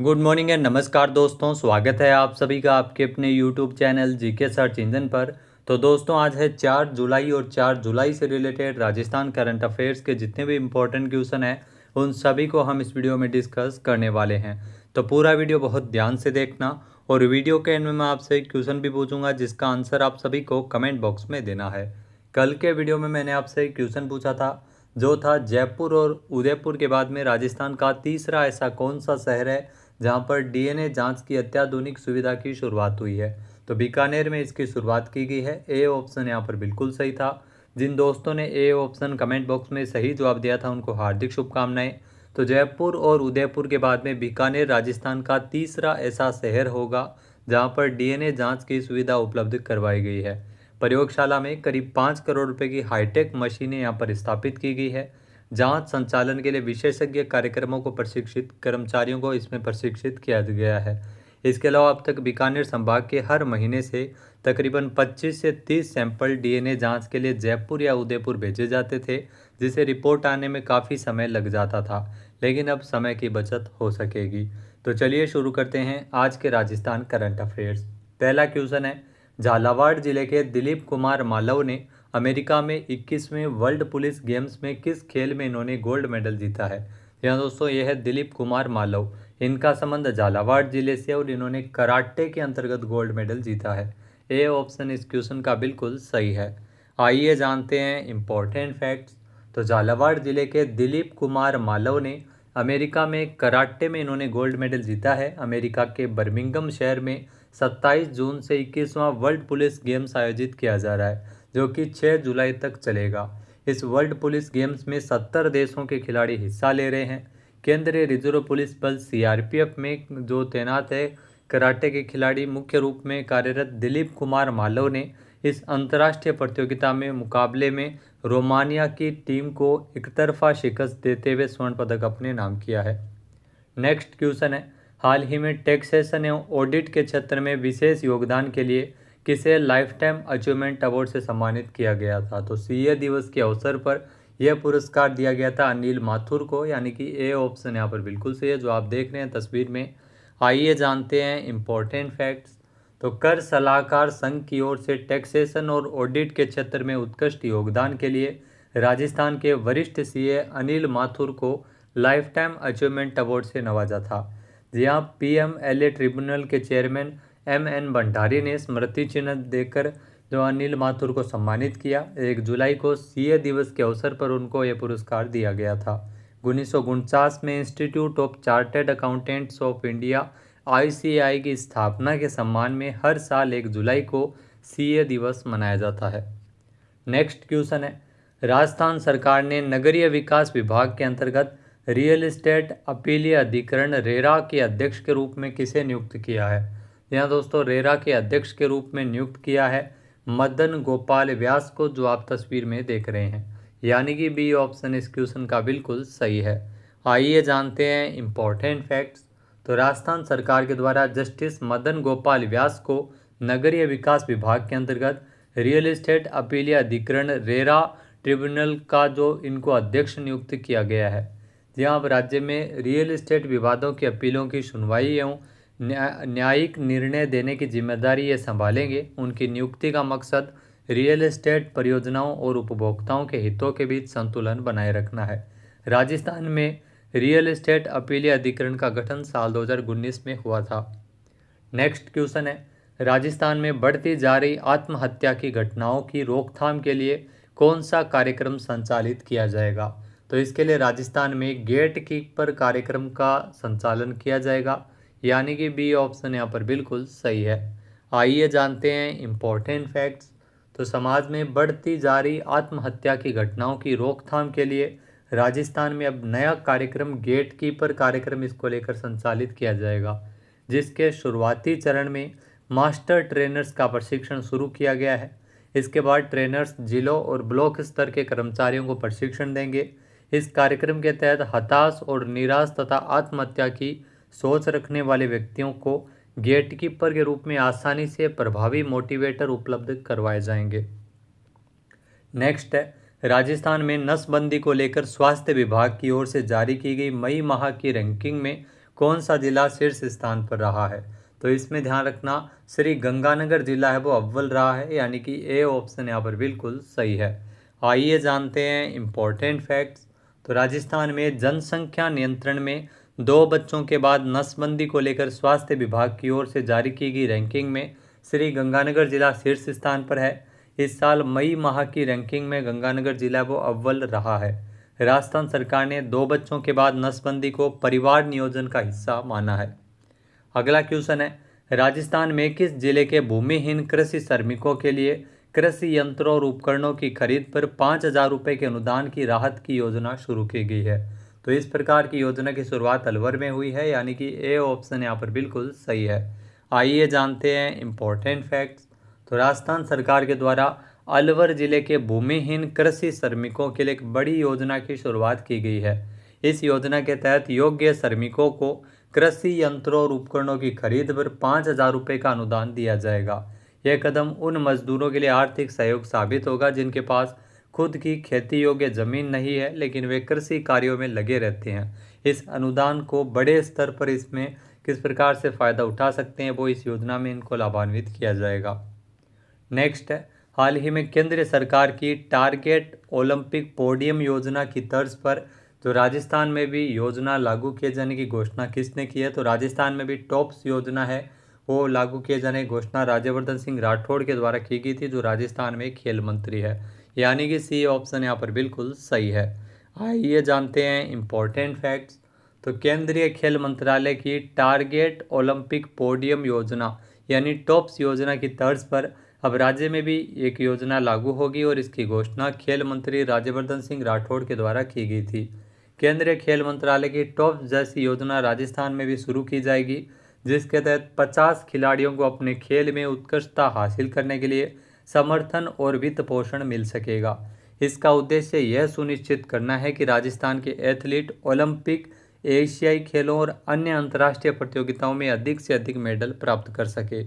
Good morning and नमस्कार दोस्तों, स्वागत है आप सभी का आपके अपने YouTube channel GK search engine पर। तो दोस्तों आज है 4 जुलाई और 4 जुलाई से रिलेटेड राजस्थान करंट अफेयर्स के जितने भी इम्पोर्टेंट क्वेश्चन हैं उन सभी को हम इस वीडियो में डिस्कस करने वाले हैं। तो पूरा वीडियो बहुत ध्यान से देखना और वीडियो के एंड में मैं आपसे एक क्वेश्चन भी पूछूंगा जिसका आंसर आप सभी को कमेंट बॉक्स में देना है। कल के वीडियो में मैंने आपसे एक क्वेश्चन पूछा था जो था जयपुर और उदयपुर के बाद में राजस्थान का तीसरा ऐसा कौन सा शहर है जहां पर डीएनए जांच की अत्याधुनिक सुविधा की शुरुआत हुई है। तो बीकानेर में इसकी शुरुआत की गई है। ए ऑप्शन यहाँ पर बिल्कुल सही था। जिन दोस्तों ने ए ऑप्शन कमेंट बॉक्स में सही जवाब दिया था उनको हार्दिक शुभकामनाएं। तो जयपुर और उदयपुर के बाद में बीकानेर राजस्थान का तीसरा ऐसा शहर होगा जहां पर डीएनए जांच की सुविधा उपलब्ध करवाई गई है। प्रयोगशाला में करीब 5 करोड़ रुपए की हाईटेक मशीनें यहाँ पर स्थापित की गई है। जांच संचालन के लिए विशेषज्ञ कार्यक्रमों को प्रशिक्षित कर्मचारियों को इसमें प्रशिक्षित किया गया है। इसके अलावा अब तक बीकानेर संभाग के हर महीने से तकरीबन 25 से 30 सैंपल डीएनए जांच के लिए जयपुर या उदयपुर भेजे जाते थे, जिसे रिपोर्ट आने में काफ़ी समय लग जाता था, लेकिन अब समय की बचत हो सकेगी। तो चलिए शुरू करते हैं आज के राजस्थान करंट अफेयर्स। पहला क्वेश्चन है, झालावाड़ जिले के दिलीप कुमार मालव ने अमेरिका में 21वें वर्ल्ड पुलिस गेम्स में किस खेल में इन्होंने गोल्ड मेडल जीता है। यहाँ दोस्तों यह है दिलीप कुमार मालव। इनका संबंध झालावाड़ जिले से और इन्होंने कराटे के अंतर्गत गोल्ड मेडल जीता है। ए ऑप्शन इस क्वेश्चन का बिल्कुल सही है। आइए जानते हैं इम्पोर्टेंट फैक्ट्स। तो झालावाड़ जिले के दिलीप कुमार मालव ने अमेरिका में कराटे में इन्होंने गोल्ड मेडल जीता है। अमेरिका के बर्मिंघम शहर में 27 जून से 21वां वर्ल्ड पुलिस गेम्स आयोजित किया जा रहा है जो कि 6 जुलाई तक चलेगा। इस वर्ल्ड पुलिस गेम्स में 70 देशों के खिलाड़ी हिस्सा ले रहे हैं। केंद्रीय रिजर्व पुलिस बल सीआरपीएफ में जो तैनात है कराटे के खिलाड़ी मुख्य रूप में कार्यरत दिलीप कुमार मालव ने इस अंतर्राष्ट्रीय प्रतियोगिता में मुकाबले में रोमानिया की टीम को एकतरफा शिकस्त देते हुए स्वर्ण पदक अपने नाम किया है। नेक्स्ट क्वेश्चन है, हाल ही में टैक्सेशन एवं ऑडिट के क्षेत्र में विशेष योगदान के लिए किसे लाइफ टाइम अचीवमेंट अवार्ड से सम्मानित किया गया था। तो सीए दिवस के अवसर पर यह पुरस्कार दिया गया था अनिल माथुर को, यानी कि ए ऑप्शन यहाँ पर बिल्कुल सही है जो आप देख रहे हैं तस्वीर में। आइए जानते हैं इम्पोर्टेंट फैक्ट्स। तो कर सलाहकार संघ की ओर से टैक्सेशन और ऑडिट के क्षेत्र में उत्कृष्ट योगदान के लिए राजस्थान के वरिष्ठ सीए अनिल माथुर को लाइफ टाइम अचीवमेंट अवार्ड से नवाजा था। जहाँ पीएमएलए ट्रिब्यूनल के चेयरमैन एमएन भंडारी ने स्मृति चिन्ह देकर जो अनिल माथुर को सम्मानित किया। 1 जुलाई को सीए दिवस के अवसर पर उनको यह पुरस्कार दिया गया था। 1949 में institute of chartered accountants of India ICAI की स्थापना के सम्मान में हर साल 1 जुलाई को सीए दिवस मनाया जाता है। नेक्स्ट क्वेश्चन है, राजस्थान सरकार ने नगरीय विकास विभाग के अंतर्गत रियल एस्टेट अपीलीय अधिकरण रेरा के अध्यक्ष के रूप में किसे नियुक्त किया है। यहाँ दोस्तों रेरा के अध्यक्ष के रूप में नियुक्त किया है मदन गोपाल व्यास को, जो आप तस्वीर में देख रहे हैं, यानी कि बी ऑप्शन इस क्वेश्चन का बिल्कुल सही है। आइए जानते हैं इम्पोर्टेंट फैक्ट्स। तो राजस्थान सरकार के द्वारा जस्टिस मदन गोपाल व्यास को नगरीय विकास विभाग के अंतर्गत रियल एस्टेट अपीलीय अधिकरण रेरा ट्रिब्यूनल का जो इनको अध्यक्ष नियुक्त किया गया है। जहाँ अब राज्य में रियल एस्टेट विवादों की अपीलों की सुनवाई एवं न्यायिक निर्णय देने की जिम्मेदारी ये संभालेंगे। उनकी नियुक्ति का मकसद रियल एस्टेट परियोजनाओं और उपभोक्ताओं के हितों के बीच संतुलन बनाए रखना है। राजस्थान में रियल एस्टेट अपीलीय अधिकरण का गठन साल 2019 में हुआ था। नेक्स्ट क्वेश्चन है, राजस्थान में बढ़ती जा रही आत्महत्या की घटनाओं की रोकथाम के लिए कौन सा कार्यक्रम संचालित किया जाएगा। तो इसके लिए राजस्थान में गेट कीपर कार्यक्रम का संचालन किया जाएगा, यानी कि बी ऑप्शन यहाँ पर बिल्कुल सही है। आइए जानते हैं इम्पोर्टेंट फैक्ट्स। तो समाज में बढ़ती जा रही आत्महत्या की घटनाओं की रोकथाम के लिए राजस्थान में अब नया कार्यक्रम गेट कीपर कार्यक्रम इसको लेकर संचालित किया जाएगा, जिसके शुरुआती चरण में मास्टर ट्रेनर्स का प्रशिक्षण शुरू किया गया है। इसके बाद ट्रेनर्स जिलों और ब्लॉक स्तर के कर्मचारियों को प्रशिक्षण देंगे। इस कार्यक्रम के तहत हताश और निराश तथा आत्महत्या की सोच रखने वाले व्यक्तियों को गेटकीपर के रूप में आसानी से प्रभावी मोटिवेटर उपलब्ध करवाए जाएंगे। नेक्स्ट है, राजस्थान में नसबंदी को लेकर स्वास्थ्य विभाग की ओर से जारी की गई मई माह की रैंकिंग में कौन सा जिला शीर्ष स्थान पर रहा है? तो इसमें ध्यान रखना श्री गंगानगर जिला है वो अव्वल रहा है, यानी कि ए ऑप्शन यहाँ पर बिल्कुल सही है। आइए जानते हैं इम्पोर्टेंट फैक्ट्स। तो राजस्थान में जनसंख्या नियंत्रण में 2 बच्चों के बाद नसबंदी को लेकर स्वास्थ्य विभाग की ओर से जारी की गई रैंकिंग में श्री गंगानगर जिला शीर्ष स्थान पर है। इस साल मई माह की रैंकिंग में गंगानगर जिला वो अव्वल रहा है। राजस्थान सरकार ने 2 बच्चों के बाद नसबंदी को परिवार नियोजन का हिस्सा माना है। अगला क्वेश्चन है, राजस्थान में किस जिले के भूमिहीन कृषि श्रमिकों के लिए कृषि यंत्रों और उपकरणों की खरीद पर 5,000 रुपये के अनुदान की राहत की योजना शुरू की गई है? तो इस प्रकार की योजना की शुरुआत अलवर में हुई है, यानी कि ए ऑप्शन यहाँ पर बिल्कुल सही है। आइए जानते हैं इम्पोर्टेंट फैक्ट्स। तो राजस्थान सरकार के द्वारा अलवर जिले के भूमिहीन कृषि श्रमिकों के लिए एक बड़ी योजना की शुरुआत की गई है। इस योजना के तहत योग्य श्रमिकों को कृषि यंत्रों और उपकरणों की खरीद पर 5,000 रुपये का अनुदान दिया जाएगा। यह कदम उन मजदूरों के लिए आर्थिक सहयोग साबित होगा जिनके पास खुद की खेती योग्य जमीन नहीं है, लेकिन वे कृषि कार्यों में लगे रहते हैं। इस अनुदान को बड़े स्तर पर इसमें किस प्रकार से फ़ायदा उठा सकते हैं वो इस योजना में इनको लाभान्वित किया जाएगा। नेक्स्ट है, हाल ही में केंद्र सरकार की टारगेट ओलंपिक पोडियम योजना की तर्ज पर जो राजस्थान में भी योजना लागू किए जाने की घोषणा किसने की है? तो राजस्थान में भी टॉप्स योजना है वो लागू किए जाने की घोषणा राज्यवर्धन सिंह राठौड़ के द्वारा की गई थी, जो राजस्थान में खेल मंत्री है, यानी कि सी ऑप्शन यहाँ पर बिल्कुल सही है। आइए जानते हैं इम्पोर्टेंट फैक्ट्स। तो केंद्रीय खेल मंत्रालय की टारगेट ओलंपिक पोडियम योजना यानी टॉप्स योजना की तर्ज पर अब राज्य में भी एक योजना लागू होगी और इसकी घोषणा खेल मंत्री राज्यवर्धन सिंह राठौड़ के द्वारा की गई थी। केंद्रीय खेल मंत्रालय की टॉप्स जैसी योजना राजस्थान में भी शुरू की जाएगी, जिसके तहत 50 खिलाड़ियों को अपने खेल में उत्कृष्टता हासिल करने के लिए समर्थन और वित्त पोषण मिल सकेगा। इसका उद्देश्य यह सुनिश्चित करना है कि राजस्थान के एथलीट ओलंपिक, एशियाई खेलों और अन्य अंतर्राष्ट्रीय प्रतियोगिताओं में अधिक से अधिक मेडल प्राप्त कर सके।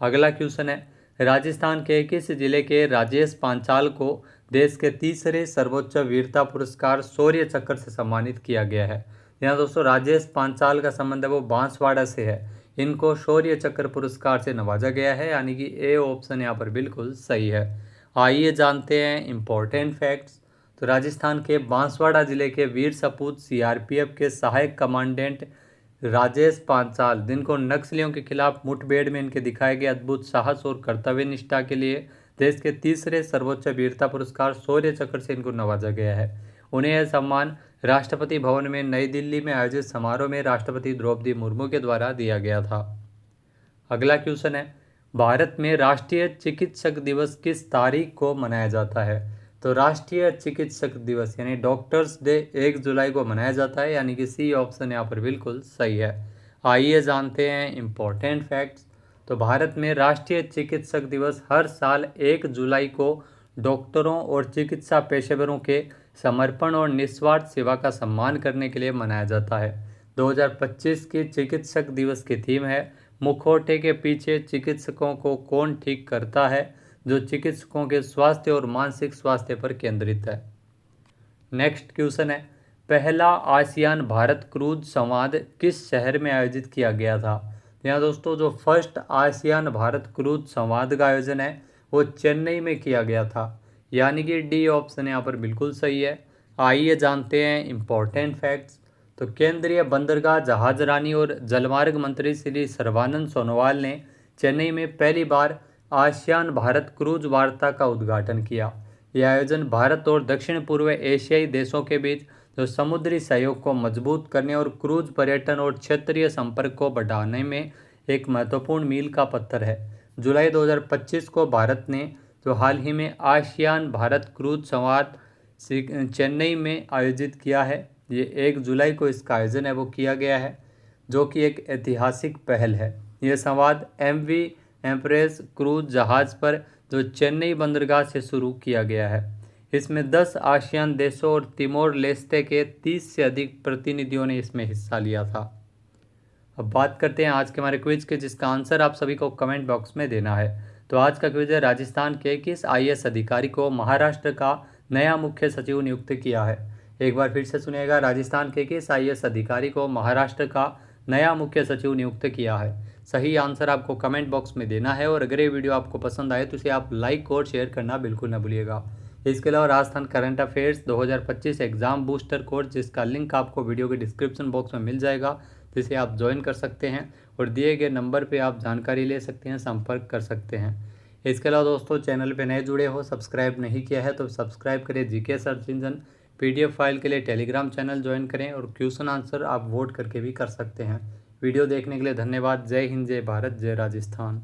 अगला क्वेश्चन है, राजस्थान के किस जिले के राजेश पांचाल को देश के तीसरे सर्वोच्च वीरता पुरस्कार शौर्य चक्र से सम्मानित किया गया है? यहाँ दोस्तों राजेश पांचाल का संबंध है वो बांसवाड़ा से है। इनको शौर्य चक्र पुरस्कार से नवाजा गया है, यानी कि ए ऑप्शन यहाँ पर बिल्कुल सही है। आइए जानते हैं इम्पोर्टेंट फैक्ट्स। तो राजस्थान के बांसवाड़ा जिले के वीर सपूत सीआरपीएफ के सहायक कमांडेंट राजेश पांचाल, जिनको नक्सलियों के खिलाफ मुठभेड़ में इनके दिखाए गए अद्भुत साहस और कर्तव्य निष्ठा के लिए देश के तीसरे सर्वोच्च वीरता पुरस्कार शौर्य चक्र से इनको नवाजा गया है। उन्हें यह सम्मान राष्ट्रपति भवन में नई दिल्ली में आयोजित समारोह में राष्ट्रपति द्रौपदी मुर्मू के द्वारा दिया गया था। अगला क्वेश्चन है, भारत में राष्ट्रीय चिकित्सक दिवस किस तारीख को मनाया जाता है? तो राष्ट्रीय चिकित्सक दिवस यानी डॉक्टर्स डे 1 जुलाई को मनाया जाता है, यानी कि सी ऑप्शन यहाँ पर बिल्कुल सही है। आइए जानते हैं इम्पोर्टेंट फैक्ट्स। तो भारत में राष्ट्रीय चिकित्सक दिवस हर साल 1 जुलाई को डॉक्टरों और चिकित्सा पेशेवरों के समर्पण और निस्वार्थ सेवा का सम्मान करने के लिए मनाया जाता है। 2025 की चिकित्सक दिवस की थीम है मुखौटे के पीछे चिकित्सकों को कौन ठीक करता है, जो चिकित्सकों के स्वास्थ्य और मानसिक स्वास्थ्य पर केंद्रित है। नेक्स्ट क्वेश्चन है, पहला आसियान भारत क्रूज संवाद किस शहर में आयोजित किया गया था? यहाँ दोस्तों जो फर्स्ट आसियान भारत क्रूज संवाद का आयोजन है वो चेन्नई में किया गया था, यानी कि डी ऑप्शन यहाँ पर बिल्कुल सही है। आइए जानते हैं इम्पोर्टेंट फैक्ट्स। तो केंद्रीय बंदरगाह जहाजरानी और जलमार्ग मंत्री श्री सर्बानंद सोनोवाल ने चेन्नई में पहली बार आसियान भारत क्रूज वार्ता का उद्घाटन किया। यह आयोजन भारत और दक्षिण पूर्व एशियाई देशों के बीच जो समुद्री सहयोग को मजबूत करने और क्रूज पर्यटन और क्षेत्रीय संपर्क को बढ़ाने में एक महत्वपूर्ण मील का पत्थर है। जुलाई 2025 को भारत ने जो हाल ही में आसियान भारत क्रूज संवाद चेन्नई में आयोजित किया है, ये 1 जुलाई को इसका आयोजन है वो किया गया है, जो कि एक ऐतिहासिक पहल है। यह संवाद MV एम्प्रेस क्रूज जहाज़ पर जो चेन्नई बंदरगाह से शुरू किया गया है। इसमें 10 आसियान देशों और तिमोर लेस्ते के 30 से अधिक प्रतिनिधियों ने इसमें हिस्सा लिया था। अब बात करते हैं आज के हमारे क्विज के, जिसका आंसर आप सभी को कमेंट बॉक्स में देना है। तो आज का क्विज है, राजस्थान के किस IAS अधिकारी को महाराष्ट्र का नया मुख्य सचिव नियुक्त किया है? एक बार फिर से सुनिएगा, राजस्थान के किस IAS अधिकारी को महाराष्ट्र का नया मुख्य सचिव नियुक्त किया है? सही आंसर आपको कमेंट बॉक्स में देना है और अगर ये वीडियो आपको पसंद आए तो इसे आप लाइक और शेयर करना बिल्कुल ना भूलिएगा। इसके अलावा Rajasthan current affairs 2025 exam booster course, जिसका लिंक आपको वीडियो के डिस्क्रिप्शन बॉक्स में मिल जाएगा, जिसे आप ज्वाइन कर सकते हैं और दिए गए नंबर पर आप जानकारी ले सकते हैं, संपर्क कर सकते हैं। इसके अलावा दोस्तों, चैनल पे नए जुड़े हो, सब्सक्राइब नहीं किया है तो सब्सक्राइब करें। GK search engine PDF file के लिए टेलीग्राम चैनल ज्वाइन करें और क्वेश्चन आंसर आप वोट करके भी कर सकते हैं। वीडियो देखने के लिए धन्यवाद। जय हिंद, जय भारत, जय राजस्थान।